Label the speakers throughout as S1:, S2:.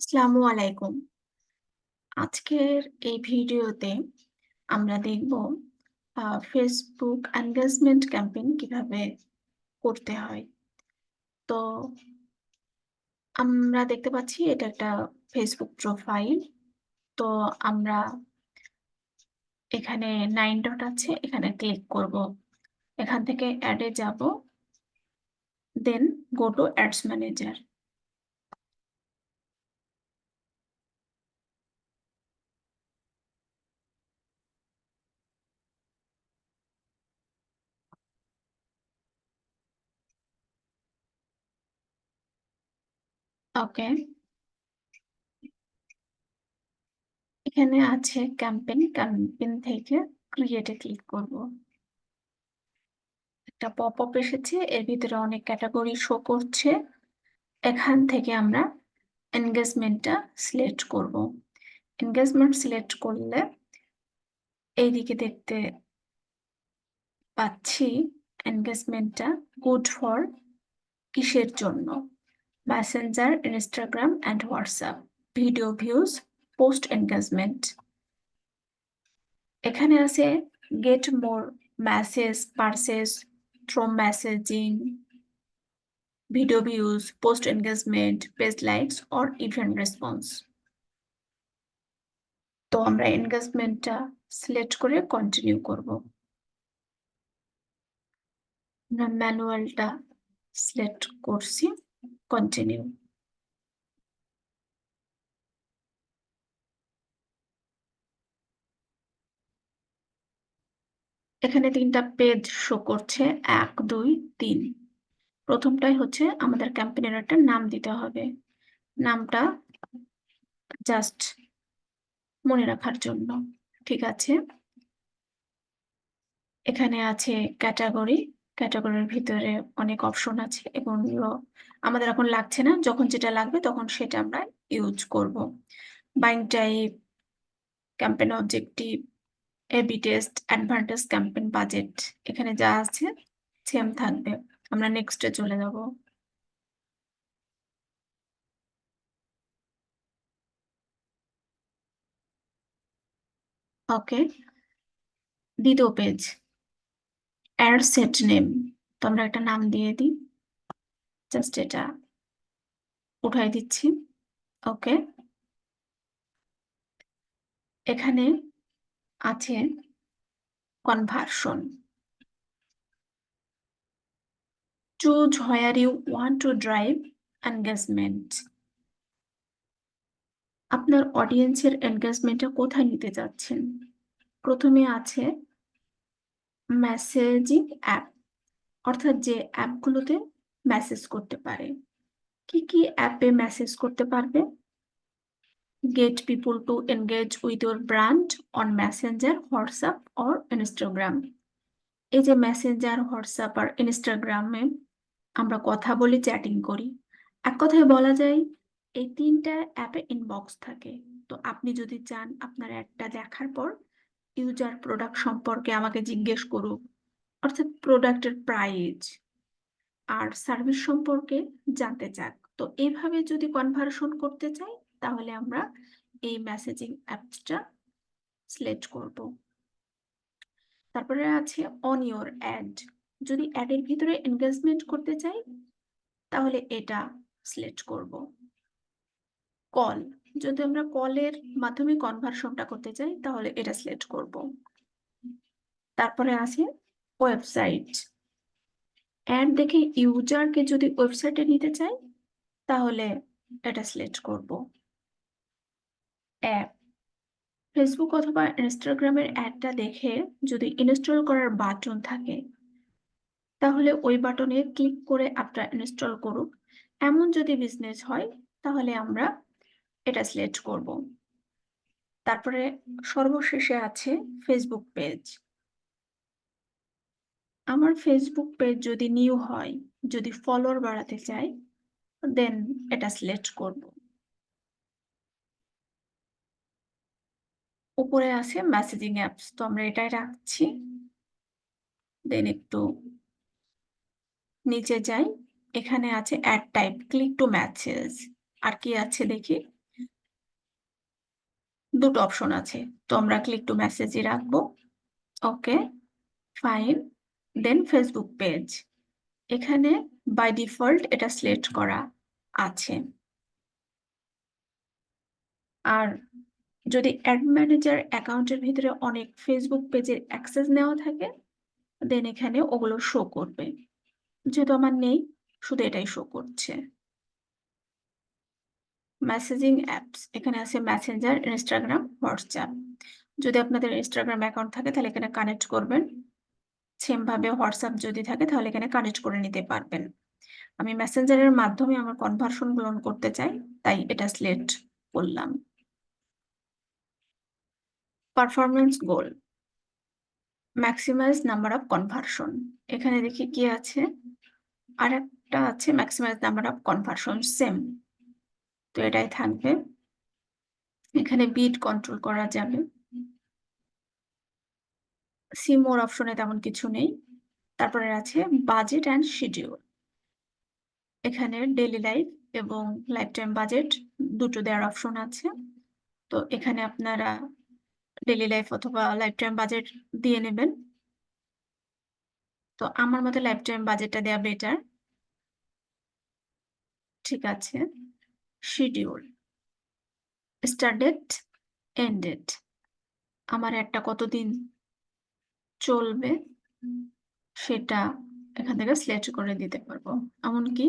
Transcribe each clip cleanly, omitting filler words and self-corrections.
S1: আসসালামু আলাইকুম। আজকের এই ভিডিওতে আমরা দেখব Facebook এনগেজমেন্ট ক্যাম্পেইন কিভাবে করতে হয়। তো আমরা দেখতে পাচ্ছি এটা একটা Facebook প্রোফাইল। তো আমরা এখানে 9 ডট আছে, এখানে ক্লিক করব। এখান থেকে অ্যাড এ যাব, দেন গো টু অ্যাডস ম্যানেজার। ওকে, এখানে আছে ক্যাম্পেইন, ক্যাম্পেইন থেকে ক্রিয়েট এ ক্লিক করব। একটা পপআপ এসেছে, এর ভিতরে অনেক ক্যাটেগরি শো করছে। এখান থেকে আমরা এনগেজমেন্টটা সিলেক্ট করব। এনগেজমেন্ট সিলেক্ট করলে এইদিকে দেখতে পাচ্ছি এনগেজমেন্টটা গুড ফর কিসের জন্য? Messenger, Instagram and WhatsApp, video views, post engagement. এখানে আছে get more message, purchase through messaging, video views, post engagement, page likes or event response. তো আমরা এনগেজমেন্টটা সিলেক্ট করে কন্টিনিউ করব। আমরা ম্যানুয়ালটা সিলেক্ট করছি, কন্টিনিউ। এখানে 3টা পেজ শো করছে, 1, 2, 3। প্রথমটাই হচ্ছে আমাদের ক্যাম্পেইনের একটা নাম দিতে হবে। নামটা জাস্ট মনে রাখার জন্য। ঠিক আছে। এখানে আছে ক্যাটাগরি। ক্যাটাগরির ভিতরে অনেক অপশন আছে। এগুলো আমাদের এখন লাগছে না। যখন যেটা লাগবে তখন সেটা আমরা ইউজ করব। Buying type, campaign objective, A B test, advantage, campaign budget. এখানে যা আছে সেম থাকবে। আমরা নেক্সটে চলে যাব। ওকে, দ্বিতীয় পেজ, অ্যাড সেট নেম। তো আমরা একটা নাম দিয়ে দিই, জাস্ট এটা উঠাই দিচ্ছি। ওকে, এখানে আছে conversion. Choose where you want to drive engagement. আপনার অডিয়েন্সের এনগেজমেন্টটা কোথায় নিতে যাচ্ছেন? প্রথমে আছে মেসেজিং অ্যাপ, অর্থাৎ যে অ্যাপগুলোতে মেসেজ করতে পারে। কি কি অ্যাপে মেসেজ করতে পারবে? Gate people to engage with your brand on Messenger, WhatsApp or Instagram. এই যে মেসেঞ্জার, হোয়াটসঅ্যাপ আর ইনস্টাগ্রামে আমরা কথা বলি, চ্যাটিং করি। এক কথায় বলা যায় এই 3টা অ্যাপে ইনবক্স থাকে। তো আপনি যদি চান আপনার অ্যাডটা দেখার পর ইউজার প্রোডাক্ট সম্পর্কে আমাকে জিজ্ঞেস করুক, অর্থাৎ প্রোডাক্টের প্রাইস আর সার্ভিস সম্পর্কে জানতে চাক, তো এইভাবে যদি কনভার্সন করতে চাই তাহলে আমরা এই মেসেজিং অ্যাপসটা সিলেক্ট করব। তারপরে আছে অন ইওর অ্যাড। যদি অ্যাডের ভিতরে এনগেজমেন্ট করতে চাই তাহলে এটা সিলেক্ট করব। কল, যদি আমরা কলের মাধ্যমে কনভার্সনটা করতে চাই তাহলে এটা সিলেক্ট করব। তারপরে আছে ওয়েবসাইট। অ্যাড দেখে ইউজারকে যদি ওয়েবসাইটে নিতে চাই তাহলে এটা সিলেক্ট করব। অ্যাপ, ফেসবুক অথবা ইনস্টাগ্রামের অ্যাডটা দেখে যদি ইনস্টল করার বাটন থাকে তাহলে ওই বাটনে ক্লিক করে অ্যাপটা ইনস্টল করুক। এমন যদি বিজনেস হয় তাহলে আমরা এটা সিলেক্ট করব। তারপরে সর্বশেষে আছে ফেসবুক পেজ। আমার ফেসবুক পেজ যদি নিউ হয়, যদি ফলোয়ার বাড়াতে চাই, দেন এটা সিলেক্ট করব। উপরে আছে মেসেজিং অ্যাপস, তো আমরা এটাই রাখছি। দেন একটু নিচে যাই, এখানে আছে add type, click to message. আর কি আছে দেখি, দুটো অপশন আছে, তো আমরা ক্লিক টু মেসেজই রাখবো। ওকে, ফাইন। দেন ফেসবুক পেজ, এখানে বাই ডিফল্ট এটা সিলেক্ট করা আছে। আর যদি অ্যাড ম্যানেজার অ্যাকাউন্টের ভিতরে অনেক ফেসবুক পেজের অ্যাক্সেস নেওয়া থাকে, দেন এখানে ওগুলো শো করবে। যেহেতু আমার নেই, শুধু এটাই শো করছে। মেসেজিং অ্যাপস, এখানে আছে মেসেঞ্জার, ইনস্টাগ্রাম, হোয়াটসঅ্যাপ। যদি আপনাদের ইনস্টাগ্রাম অ্যাকাউন্ট থাকে তাহলে এখানে কানেক্ট করবেন। সেম ভাবে হোয়াটসঅ্যাপ যদি থাকে তাহলে এখানে কানেক্ট করে নিতে পারবেন। আমি মেসেঞ্জারের মাধ্যমে আমার কনভার্সন গ্রহণ করতে চাই, তাই এটা সিলেক্ট করলাম। Performance goal, maximise number of conversion. এখানে দেখি কি আছে, আর একটা আছে maximise number of conversion, same. তো এটাই থাকবে। এখানে বিট কন্ট্রোল করা যাবে। সি মোর অপশনে তেমন কিছু নেই। তারপরে আছে বাজেট অ্যান্ড শিডিউল। এখানে ডেইলি লাইফ এবং লাইফ টাইম বাজেট দুটো দেওয়ার অপশন আছে। তো এখানে আপনারা ডেইলি লাইফ অথবা লাইফ টাইম বাজেট দিয়ে নেবেন। তো আমার মতে লাইফ টাইম বাজেটটা দেওয়া বেটার। ঠিক আছে। Schedule, start date, end date. আমার একটা কতদিন চলবে সেটা এখান থেকে সিলেক্ট করে দিতে পারবো। এমনকি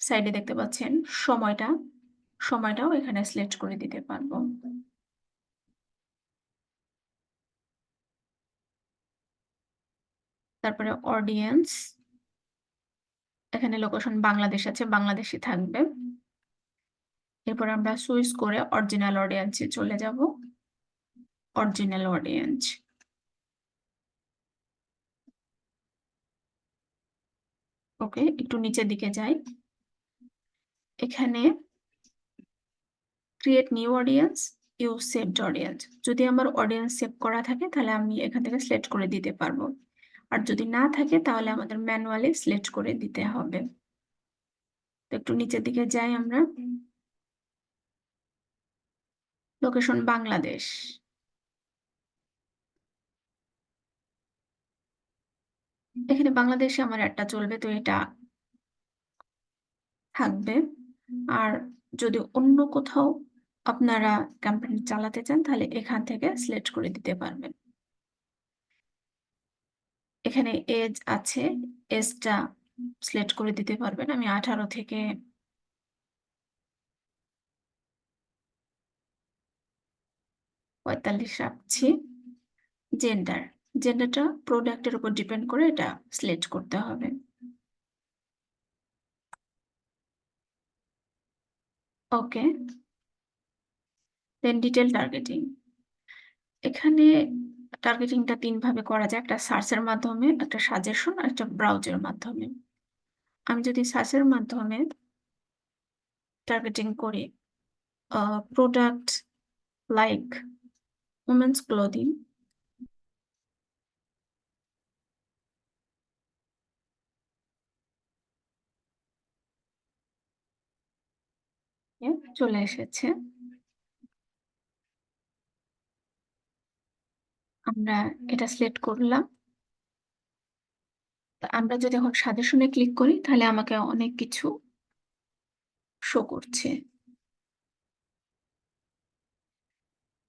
S1: সাইডে দেখতে পাচ্ছেন সময়টাও এখানে সিলেক্ট করে দিতে পারবো। তারপরে অডিয়েন্স, এখানে লোকেশন বাংলাদেশ আছে, বাংলাদেশি থাকবে। এরপর আমরা সুইচ করে অরিজিনাল অডিয়েন্সে চলে যাব। অরিজিনাল অডিয়েন্স, ওকে, একটু নিচের দিকে যাই। এখানে create new audience, use saved audience. যদি আমার অডিয়েন্স সেভ করা থাকে তাহলে আমি এখান থেকে সিলেক্ট করে দিতে পারবো, আর যদি না থাকে তাহলে আমাদের ম্যানুয়ালি সিলেক্ট করে দিতে হবে। তো একটু নিচের দিকে যাই আমরা। লোকেশন বাংলাদেশ, এখানে বাংলাদেশে আমার একটা চলবে, তো এটা থাকবে। আর যদি অন্য কোথাও আপনারা ক্যাম্পেইন চালাতে চান তাহলে এখান থেকে সিলেক্ট করে দিতে পারবেন। এখানে এজ আছে, এজটা সিলেক্ট করে দিতে পারবেন। আমি 18 থেকে 45 রাখছি। জেন্ডারটা প্রোডাক্টের উপর ডিপেন্ড করে এটা সিলেক্ট করতে হবে। ওকে, দেন ডিটেল টার্গেটিং। এখানে টার্গেটিংটা 3 ভাবে করা যায়, একটা সার্চের মাধ্যমে, একটা সাজেশন, আর একটা ব্রাউজের মাধ্যমে। আমি যদি সার্চের মাধ্যমে টার্গেটিং করি, প্রোডাক্ট লাইক উমেন্স ক্লোদিং, চলে এসেছে। আমরা এটা সিলেক্ট করলাম। আমরা যদি এখন সাজেশনে ক্লিক করি তাহলে আমাকে অনেক কিছু শো করছে।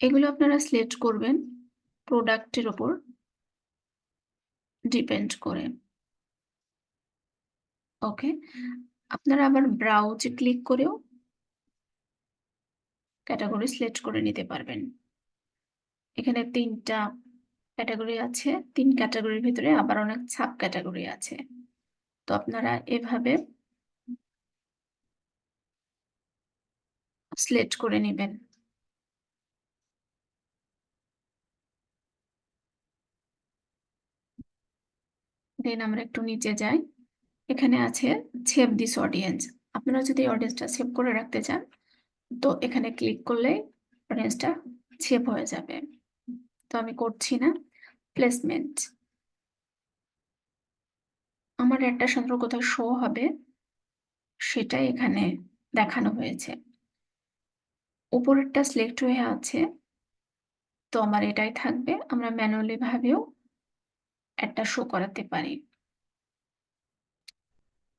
S1: এগুলো আপনারা সিলেক্ট করবেন প্রোডাক্টের উপর ডিপেন্ড করে। ওকে, আপনারা আবার ব্রাউজে ক্লিক করেও ক্যাটাগরি সিলেক্ট করে নিতে পারবেন। এখানে 3টা ক্যাটাগরি আছে, 3 ক্যাটাগরির ভিতরে আবার অনেক সাব ক্যাটাগরি আছে। তো আপনারা এভাবে সিলেক্ট করে নিবেন। দেন আমরা একটু নিচে যাই। এখানে আছে সেভ দিস অডিয়েন্স। আপনারা যদি অডিয়েন্সটা সেভ করে রাখতে চান তো এখানে ক্লিক করলে অডিয়েন্সটা সেভ হয়ে যাবে। তো আমি করছি না। প্লেসমেন্ট, আমার একটা সাধারণ কোথাও শো হবে সেটাই এখানে দেখানো হয়েছে। উপরেরটা সিলেক্ট হয়ে আছে, তো আমার এটাই থাকবে। আমরা ম্যানুয়ালি ভাবেও অ্যাডটা শো করাতে পারি।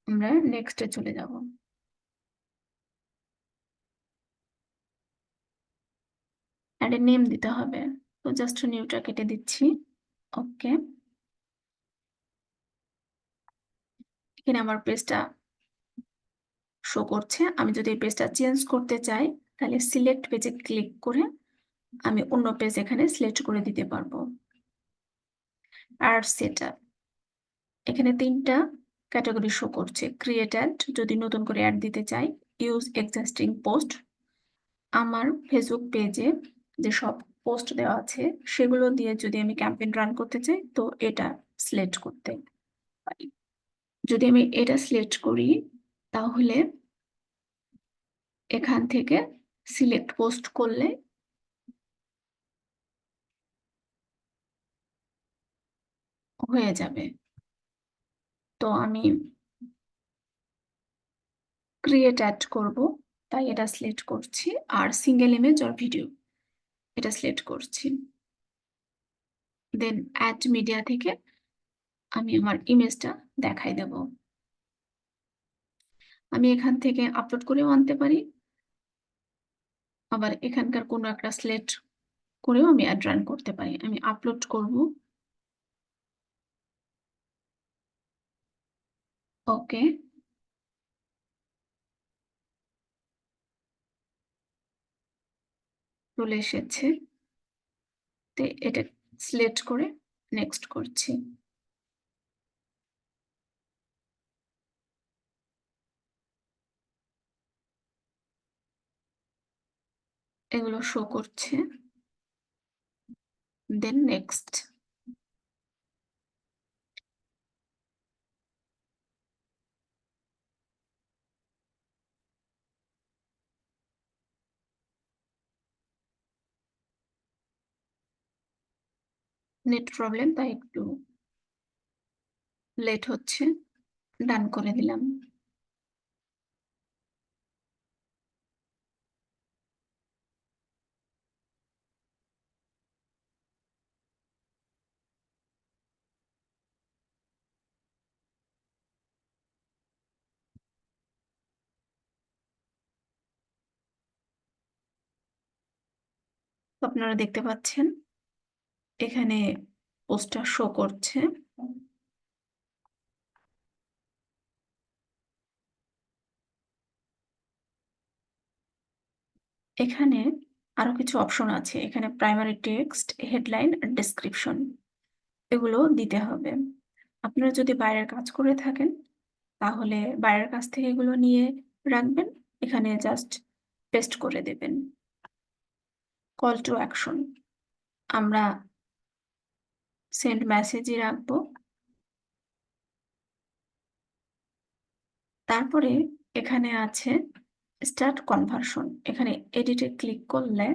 S1: আমরা নেক্সট এ চলে যাব। অ্যাড এর নেম দিতে হবে। তো জাস্ট নিউটা কেটে দিচ্ছি। ওকে। এখানে আমার পেজটা শো করছে। আমি যদি এই পেজটা চেঞ্জ করতে চাই, তাহলে সিলেক্ট পেজে ক্লিক করে আমি অন্য পেজ এখানে সিলেক্ট করে দিতে পারবো। আর সেটআপ। এখানে ৩ টা ক্যাটেগরি শো করছে। ক্রিয়েট অ্যাড যদি নতুন করে অ্যাড দিতে চাই, ইউজ এক্সিস্টিং পোস্ট। আমার ফেসবুক পেজে যেসব পোস্ট দেওয়া আছে সেগুলো দিয়ে যদি আমি ক্যাম্পেইন রান করতে চাই, তো এটা সিলেক্ট করতে পারি। যদি আমি এটা সিলেক্ট করি, তাহলে এখান থেকে সিলেক্ট পোস্ট করলে হয়ে যাবে। তো আমি ক্রিয়েট অ্যাড করব, তাই এটা সিলেক্ট করছি। আর সিঙ্গেল ইমেজ অর ভিডিও এটা সিলেক্ট করছি। দেন অ্যাড মিডিয়া থেকে আমি আমার ইমেজটা দেখাই দেব। আমি এখান থেকে আপলোড করেও আনতে পারি। আবার এখানকার কোনো একটা সিলেক্ট করেও আমি অ্যাড রান করতে পারি। আমি আপলোড করব। ওকে। চলে এসেছে। তো এটা সিলেক্ট করে নেক্সট করছি। এগুলো শো করছে। দেন নেক্সট। নেট প্রবলেম, তাই একটু লেট হচ্ছে। ডান করে দিলাম। তো আপনারা দেখতে পাচ্ছেন এখানে পোস্টটা শো করছে। এখানে আরো কিছু অপশন আছে। এখানে প্রাইমারি টেক্সট, হেডলাইন আর ডেসক্রিপশন এগুলো দিতে হবে। আপনারা যদি বাইরের কাজ করে থাকেন, তাহলে বাইরের কাছ থেকে এগুলো নিয়ে রাখবেন। এখানে জাস্ট পেস্ট করে দেবেন। কল টু অ্যাকশন আমরা সেন্ড মেসেজই রাখবো। তারপরে এখানে আছে স্টার্ট কনভার্সন। এখানে এডিটে ক্লিক করলে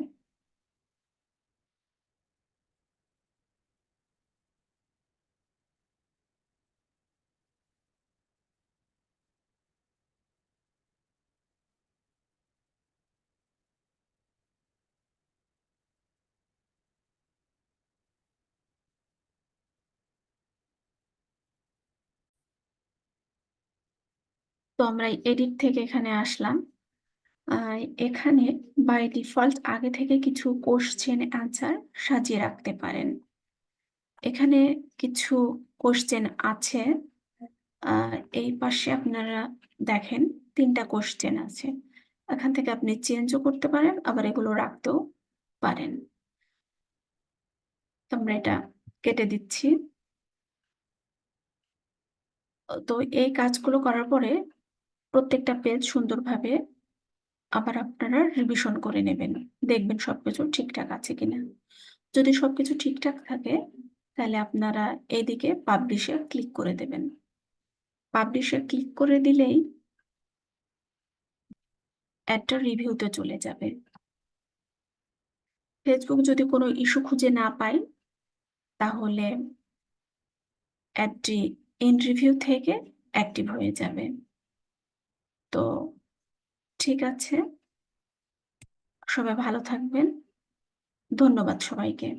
S1: তো আমরা এডিট থেকে এখানে আসলাম। এখানে বাই ডিফল্ট আগে থেকে কিছু কোশ্চেন অ্যান্সার সাজিয়ে রাখতে পারেন। এখানে কিছু কোশ্চেন আছে। এই পাশে আপনারা দেখেন ৩ টা কোশ্চেন আছে। এখান থেকে আপনি চেঞ্জও করতে পারেন, আবার এগুলো রাখতেও পারেন। তো আমরা এটা কেটে দিচ্ছি। তো এই কাজগুলো করার পরে প্রত্যেকটা পেজ সুন্দরভাবে আবার আপনারা রিভিশন করে নেবেন। দেখবেন সবকিছু ঠিকঠাক আছে কিনা। যদি সবকিছু ঠিকঠাক থাকে, তাহলে আপনারা এইদিকে পাবলিশে ক্লিক করে দেবেন। পাবলিশে ক্লিক করে দিলেই অ্যাডটা রিভিউতে চলে যাবে। ফেসবুক যদি কোনো ইস্যু খুঁজে না পায়, তাহলে অ্যাডটি ইন রিভিউ থেকে অ্যাক্টিভ হয়ে যাবে। তো ঠিক আছে। সবাই ভালো থাকবেন। ধন্যবাদ সবাইকে।